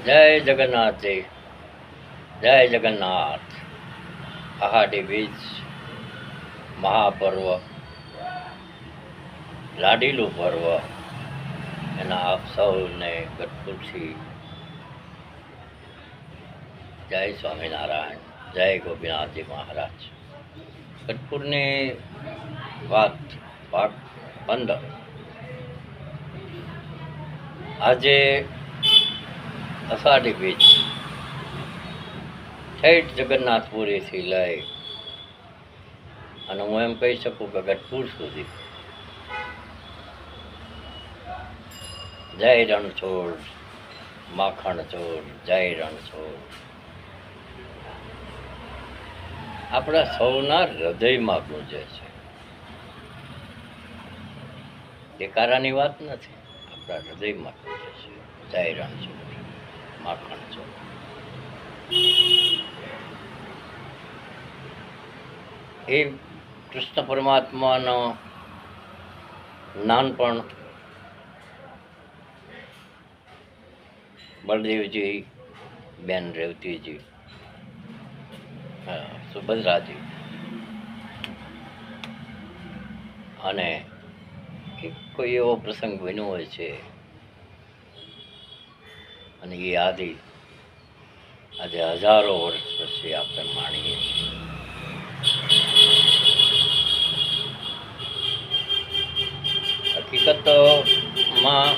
જય જગન્નાથજી, જય જગન્નાથ. આહાડી બીજ મહાપર્વ, લાડીલું પર્વ, એના આપ સૌને ગઢપુરથી જય સ્વામિનારાયણ, જય ગોપીનાથજી મહારાજ. ગઢપુરની વાત ભાગ 15. આજે અષાઢી બીજ ઠેઠ જગન્નાથપુરીથી લઈ અને હું એમ કહી શકું કે ગઢપુર સુધી જય રણછોડ, માખણ ચોર, જય રણછોડ આપણા સૌના હૃદયમાં ગુંજે છે. દેકારાની વાત નથી, આપણા હૃદયમાં ગુંજે છે. જય રણછોડ, માખણ ચોર. એ કૃષ્ણ પરમાત્માનો નાનપણ બળદેવજી, બેન રેવતીજી, સુભદ્રાજી, અને કોઈ એવો પ્રસંગ બન્યો હોય છે અને એ યાદી આજે હજારો વર્ષ પછી આપણે માણીએ છીએ. હકીકતમાં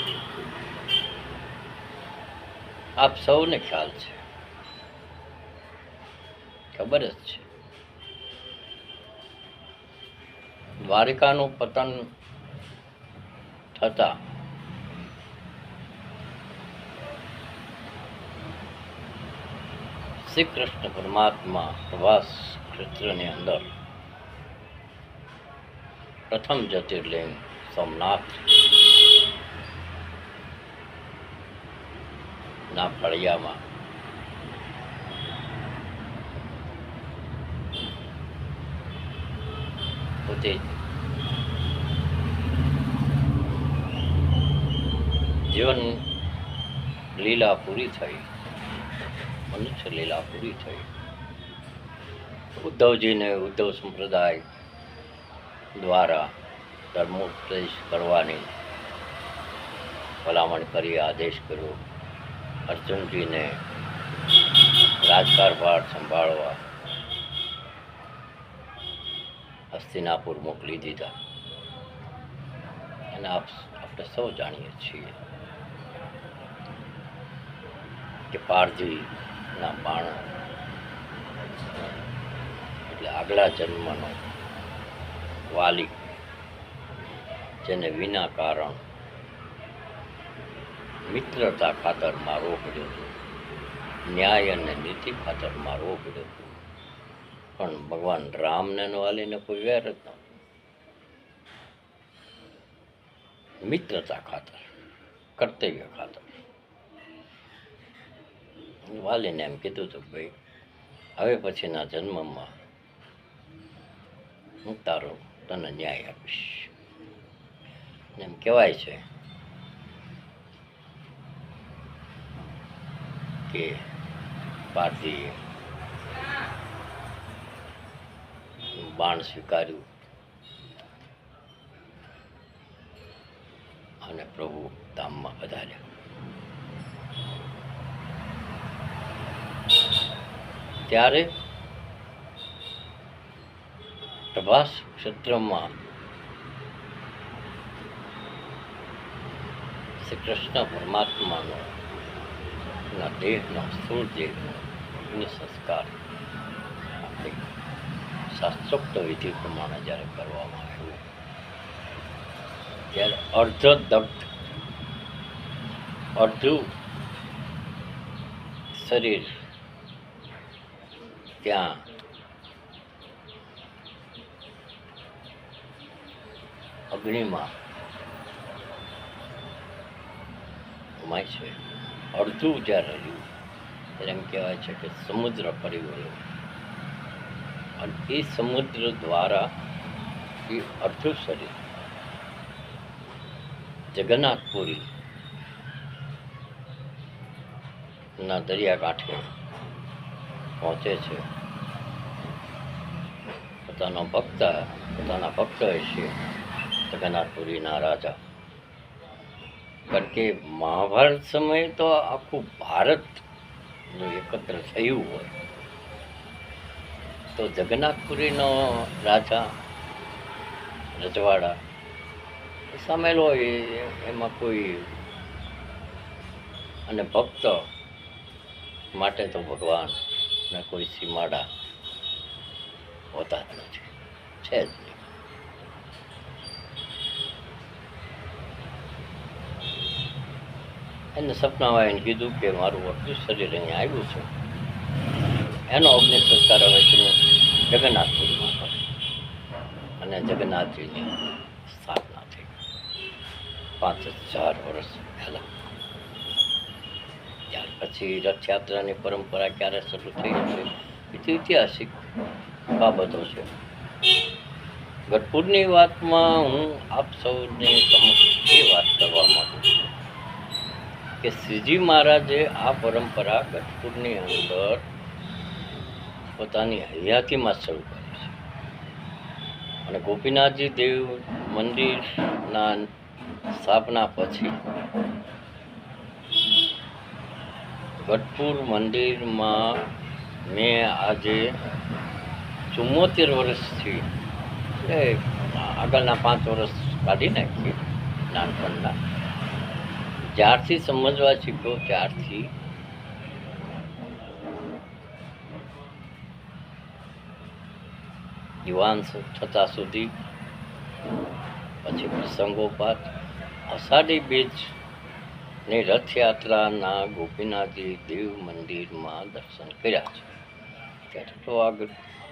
આપ સૌને ખ્યાલ છે, ખબર જ છે. દ્વારિકાનું પતન થતા શ્રી કૃષ્ણ પરમાત્મા પ્રવાસ ક્ષેત્રની અંદર પ્રથમ જ્યોતિર્લિંગ સોમનાથ ના ફળિયામાં પોતે જીવન લીલા પૂરી થઈ, મનુષ્ય લીલા પૂરી થઈ. ઉદ્ધવજીને ઉદ્ધવ સંપ્રદાય દ્વારા ધર્મોપદેશ કરવાની ભલામણ કરી, આદેશ કર્યો. અર્જુનજીને રાજકારભાર સંભાળવા હસ્તિનાપુર મોકલી દીધા. અને આપણે સૌ જાણીએ છીએ કે પારધીના બાણો એટલે આગલા જન્મનો વાલી, જેને વિના કારણ મિત્રતા ખાતર મારવો પડ્યો હતો, ન્યાય અને નીતિ ખાતર મારવો પડ્યો હતો. પણ ભગવાન રામને વાલીને કોઈ વેર જ નહોતો. મિત્રતા ખાતર, કર્તવ્ય ખાતર વાલીને એમ કીધું હતું, ભાઈ હવે પછીના જન્મમાં હું તને ન્યાય આપીશ. એમ કહેવાય છે કે પારધીએ બાણ સ્વીકાર્યું અને પ્રભુ ધામમાં પધાર્યા. ત્યારે પ્રભાસ ક્ષેત્રમાં શ્રી કૃષ્ણ પરમાત્માનો દેહનો, સ્થૂળ દેહનો સંસ્કાર શાસ્ત્રોક્ત વિધિ પ્રમાણે જ્યારે કરવામાં આવ્યું, ત્યારે અર્ધદગ્ધ, અડધું શરીર ત્યાં અગ્નિમાં ઉમાય છે. અડધું જ્યારે રહ્યું ત્યારે એમ કહેવાય છે કે સમુદ્ર ફરી વળ્યો, અને એ સમુદ્ર દ્વારા એ અડધું શરીર જગન્નાથપુરી ના દરિયાકાંઠે પહોંચે છે. પોતાના ભક્ત હશે જગન્નાથપુરીના રાજા. કારણ કે મહાભારત સમયે તો આખું ભારત એકત્ર થયું હોય તો જગન્નાથપુરીનો રાજા રજવાડા સામેલ હોય એમાં કોઈ, અને ભક્ત માટે તો ભગવાન ને કોઈ સીમાડા હોતા જ નથી, છે જ નહીં. એને સપનામાં એને કીધું કે મારું આટલું શરીર અહીંયા આવ્યું છે, એનો અગ્નિ સંસ્કાર હવે તમે જગન્નાથપુરીમાં કરો. અને જગન્નાથજીની સ્થાપના થઈ 5000 વર્ષ પહેલાં. ત્યાર પછી રથયાત્રાની પરંપરા ક્યારે શરૂ થઈ છે એ તો ઐતિહાસિક બાબતો છે. ગઢપુરની વાતમાં હું આપ સૌની સમક્ષ એ વાત કરવા માગું છું કે શ્રીજી મહારાજે આ પરંપરા ગઢપુરની અંદર પોતાની હયાતીમાં શરૂ કરી છે. અને ગોપીનાથજી દેવ મંદિરના સ્થાપના પછી ગઢપુર મંદિરમાં મેં આજે 74 વર્ષથી આગળના 5 વર્ષ કાઢી નાખીએ નાનપણના, જ્યારથી સમજવા શીખ્યો ત્યારથી યુવાન થતા સુધી, પછી પ્રસંગોપાત અષાઢી બીજની રથયાત્રાના ગોપીનાથજી દેવ મંદિરમાં દર્શન કર્યા છે.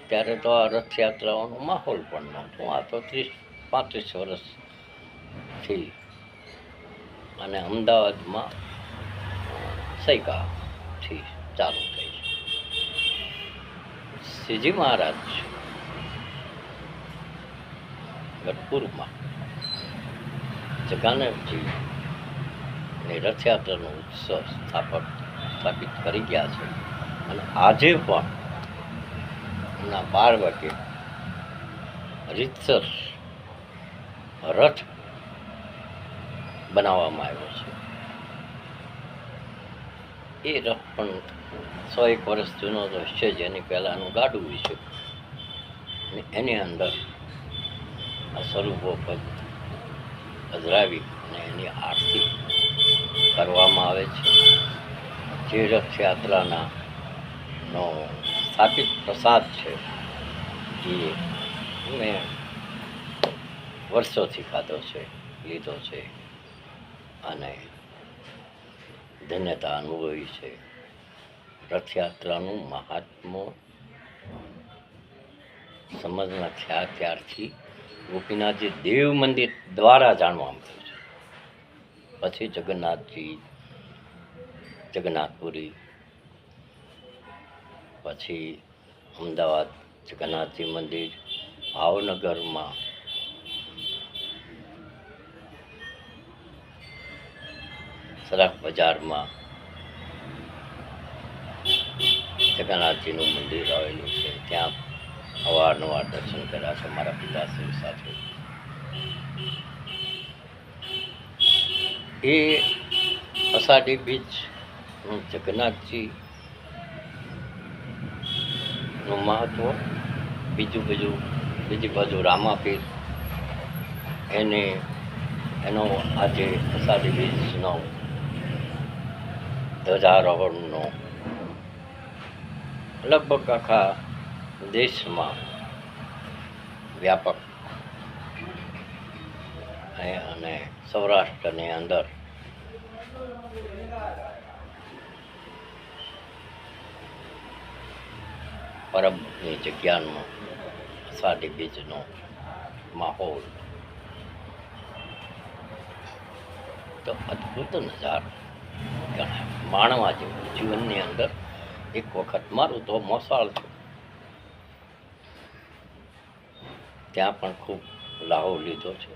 ત્યારે તો આ રથયાત્રાઓનો માહોલ પણ નહોતો. આ તો 30-35 વર્ષથી અને અમદાવાદમાં સૈકાથી ચાલુ થઈ છે. શ્રીજી મહારાજ ગઢપુરમાં જગન્નાથજીની રથયાત્રાનો ઉત્સવ સ્થાપિત કરી ગયા છે. અને આજે પણ ના 12 વાગે રીતસર રથ બનાવવામાં આવ્યો છે. એ રથ પણ 101 વર્ષ જૂનો તો છે જ, એની પહેલાંનું ગાડું છે. અને એની અંદર આ સ્વરૂપો પધરાવી અને એની આરતી કરવામાં આવે છે. જે રથયાત્રાના નો સ્થાપિત પ્રસાદ છે એ મેં વર્ષોથી લીધો છે અને ધન્યતા અનુભવી છે. રથયાત્રાનું મહાત્મ્ય સમજના થયા ત્યારથી ગોપીનાથજી દેવ મંદિર દ્વારા જાણવા મળ્યું છે. પછી જગન્નાથપુરી, પછી અમદાવાદ જગન્નાથજી મંદિર, ભાવનગરમાં સરાફ બજારમાં જગન્નાથજીનું મંદિર આવેલું છે. ત્યાં અવારનવાર દર્શન કર્યા છે મારા પિતાશ્રી સાથે. એ અષાઢી બીજ જગન્નાથજીનું મહત્વ, બીજી બાજુ રામાપીર, એનો આજે અષાઢી બીજનો ધ્વજારોહણનો લગભગ આખા દેશમાં વ્યાપક અને સૌરાષ્ટ્રની અંદર પરબની જગ્યાનો અષાઢી બીજનો માહોલ તો અદ્ભુત નજારો ગણાય, માણવા જેવું. જીવનની અંદર એક વખત મારું તો મોસાળ છે, ત્યાં પણ ખૂબ લાવો લીધો છે,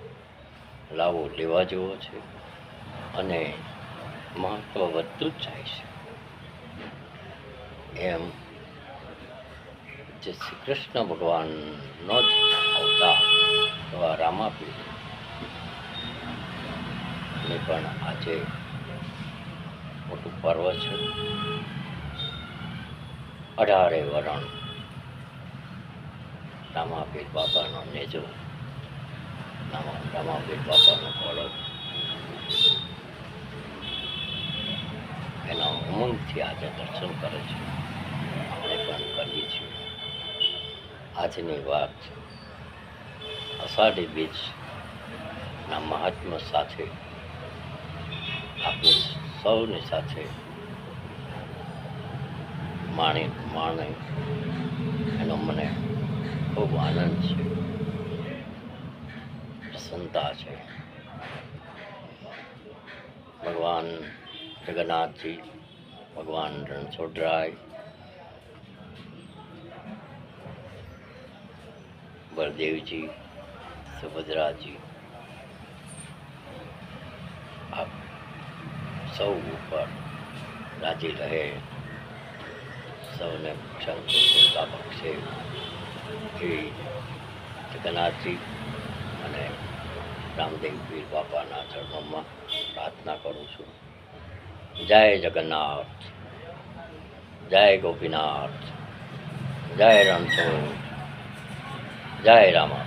લાવો લેવા જેવો છે અને મહત્વ વધતું જ જાય છે. એમ જે શ્રી કૃષ્ણ ભગવાનનો જ અવતાર એવા રામાપીરની પણ આજે મોટું પર્વ છે. 18 વરણ રામાપીર બાપાનો નેજો, રામાપીર બાપાનો ઘોડો એના ઉમંગથી આજે દર્શન કરે છે. આપણે પણ કરીએ છીએ. આજની વાત અષાઢી બીજના મહાત્મ્ય સાથે આપણી સૌની સાથે માણે એનો મને ખૂબ આનંદ છે, પ્રસન્નતા છે. ભગવાન જગન્નાથજી, ભગવાન રણછોડરાય, બળદેવજી, સુભદ્રાજી આપ સૌ ઉપર રાજી રહે, સૌને શંકર બક્ષે એ જગન્નાથજી અને રામદેવ પીર બાપાના ચરણોમાં પ્રાર્થના કરું છું. જય જગન્નાથ, જય ગોપીનાથ, જય રણછોડ, જય રામા.